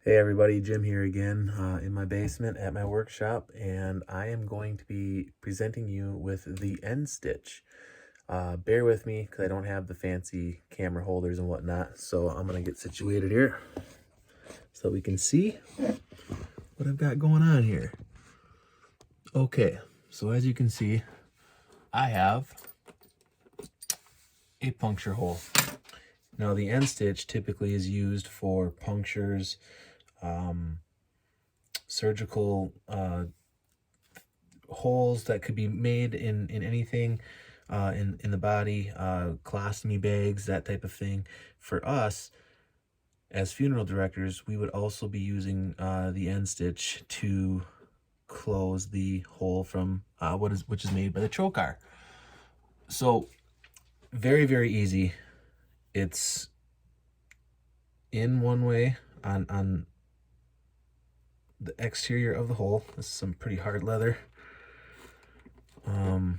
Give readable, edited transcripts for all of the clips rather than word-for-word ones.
Hey everybody, Jim here again in my basement at my workshop, and I am going to be presenting you with the end stitch. Bear with me because I don't have the fancy camera holders and whatnot, so I'm going to get situated here so we can see what I've got going on here. Okay, so as you can see, I have a puncture hole. Now the end stitch typically is used for punctures, surgical holes that could be made in anything in the body, colostomy bags, that type of thing. For us, as funeral directors, we would also be using the end stitch to close the hole from which is made by the trocar. So very, very easy. It's in one way on the exterior of the hole. This is some pretty hard leather. And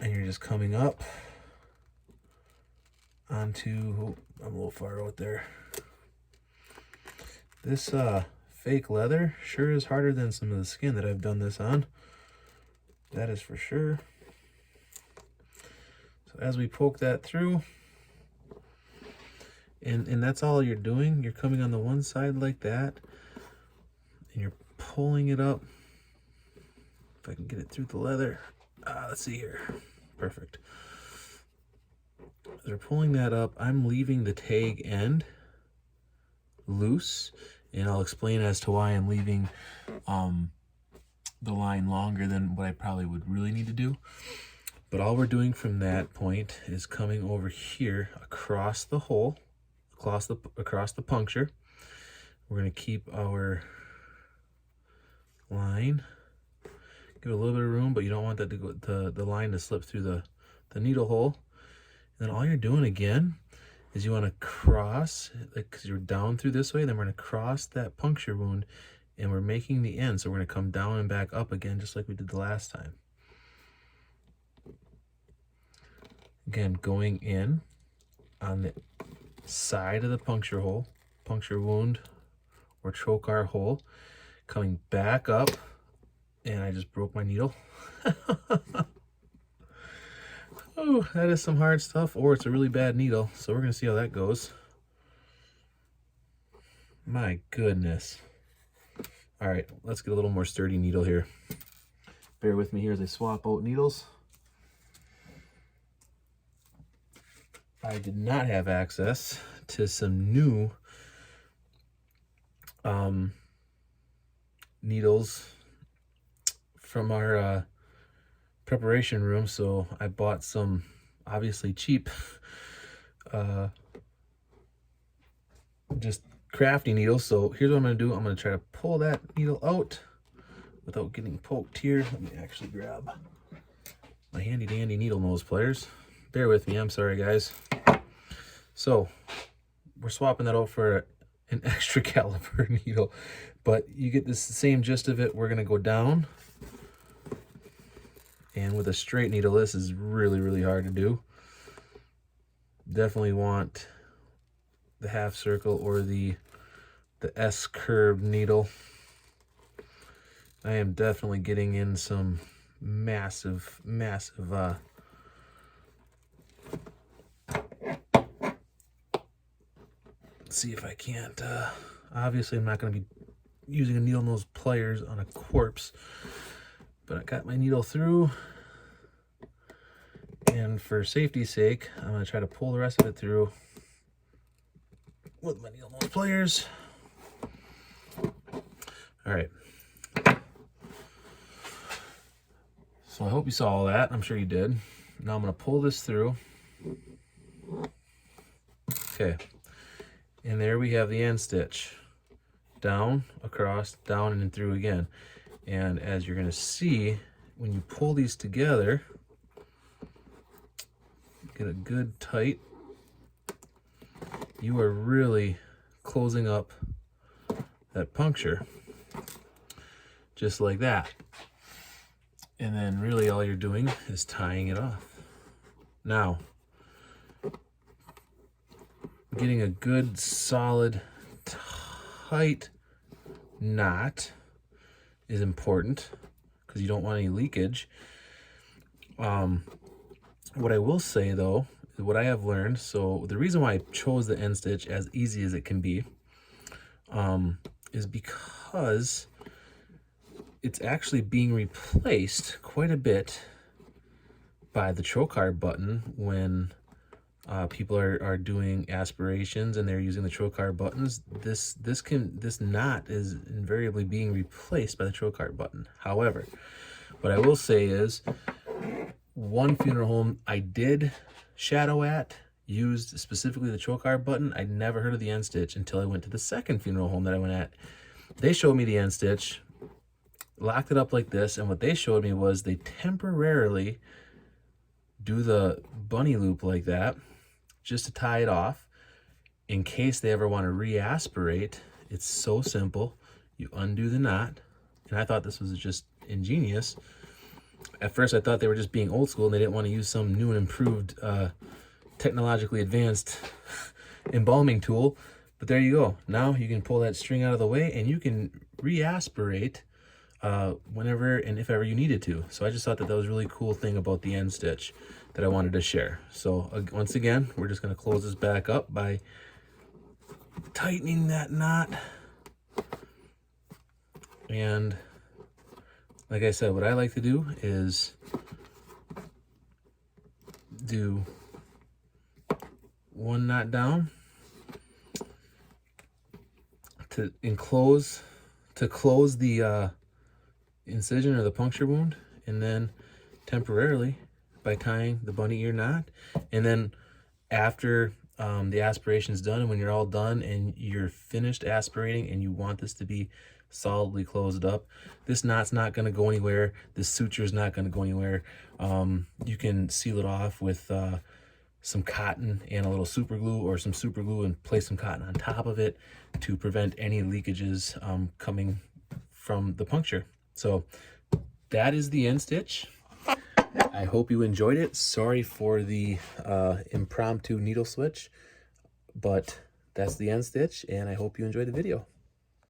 you're just coming up onto, I'm a little far out there. This fake leather sure is harder than some of the skin that I've done this on. That is for sure. So as we poke that through, and that's all you're doing. You're coming on the one side like that, and you're pulling it up. If I can get it through the leather. Let's see here. Perfect. As we're pulling that up, I'm leaving the tag end loose, and I'll explain as to why I'm leaving the line longer than what I probably would really need to do. But all we're doing from that point is coming over here across the hole, across the puncture. We're going to keep our line, give it a little bit of room, but you don't want that to go, the line to slip through the needle hole. And then all you're doing again is you want to cross, like, because you're down through this way, then we're going to cross that puncture wound, and we're making the end. So we're going to come down and back up again, just like we did the last time. Again, going in on the side of the puncture hole, puncture wound or trocar hole, coming back up, and I just broke my needle. Oh, that is some hard stuff, or it's a really bad needle, so we're going to see how that goes. My goodness. All right, let's get a little more sturdy needle here. Bear with me here as I swap out needles. I did not have access to some new needles from our preparation room, so I bought some obviously cheap just crafty needles. So here's what I'm going to do. I'm going to try to pull that needle out without getting poked here. Let me actually grab my handy dandy needle nose pliers. Bear with me, I'm sorry guys. So we're swapping that out for an extra caliber needle, but you get this same gist of it. We're going to go down, and with a straight needle, this is really, really hard to do. Definitely want the half circle or the S curve needle. I am definitely getting in some massive see if I can't, obviously I'm not going to be using a needle nose pliers on a corpse, but I got my needle through, and for safety's sake, I'm going to try to pull the rest of it through with my needle nose pliers. All right. So I hope you saw all that. I'm sure you did. Now I'm going to pull this through. Okay. And there we have the end stitch. Down, across, down, and then through again. And as you're going to see, when you pull these together, get a good tight, you are really closing up that puncture. Just like that. And then really all you're doing is tying it off. Now, getting a good solid tight knot is important because you don't want any leakage. What I will say though, what I have learned, so the reason why I chose the end stitch as easy as it can be, is because it's actually being replaced quite a bit by the trocar button when people are doing aspirations and they're using the trocar buttons. This knot is invariably being replaced by the trocar button. However, what I will say is, one funeral home I did shadow at used specifically the trocar button. I'd never heard of the end stitch until I went to the second funeral home that I went at. They showed me the end stitch, locked it up like this, and what they showed me was they temporarily do the bunny loop like that just to tie it off in case they ever want to re-aspirate. It's so simple. You undo the knot, and I thought this was just ingenious. At first I thought they were just being old school and they didn't want to use some new and improved technologically advanced embalming tool, but there you go. Now you can pull that string out of the way and you can re-aspirate whenever and if ever you needed to. So I just thought that was a really cool thing about the end stitch that I wanted to share. So once again, we're just going to close this back up by tightening that knot. And like I said, what I like to do is do one knot down to close the incision or the puncture wound, and then temporarily by tying the bunny ear knot. And then after the aspiration is done, and when you're all done and you're finished aspirating and you want this to be solidly closed up, this knot's not going to go anywhere. This suture is not going to go anywhere. You can seal it off with some cotton and a little super glue, or some super glue and place some cotton on top of it to prevent any leakages coming from the puncture. So that is the end stitch. I hope you enjoyed it. Sorry for the impromptu needle switch, but that's the end stitch, and I hope you enjoyed the video.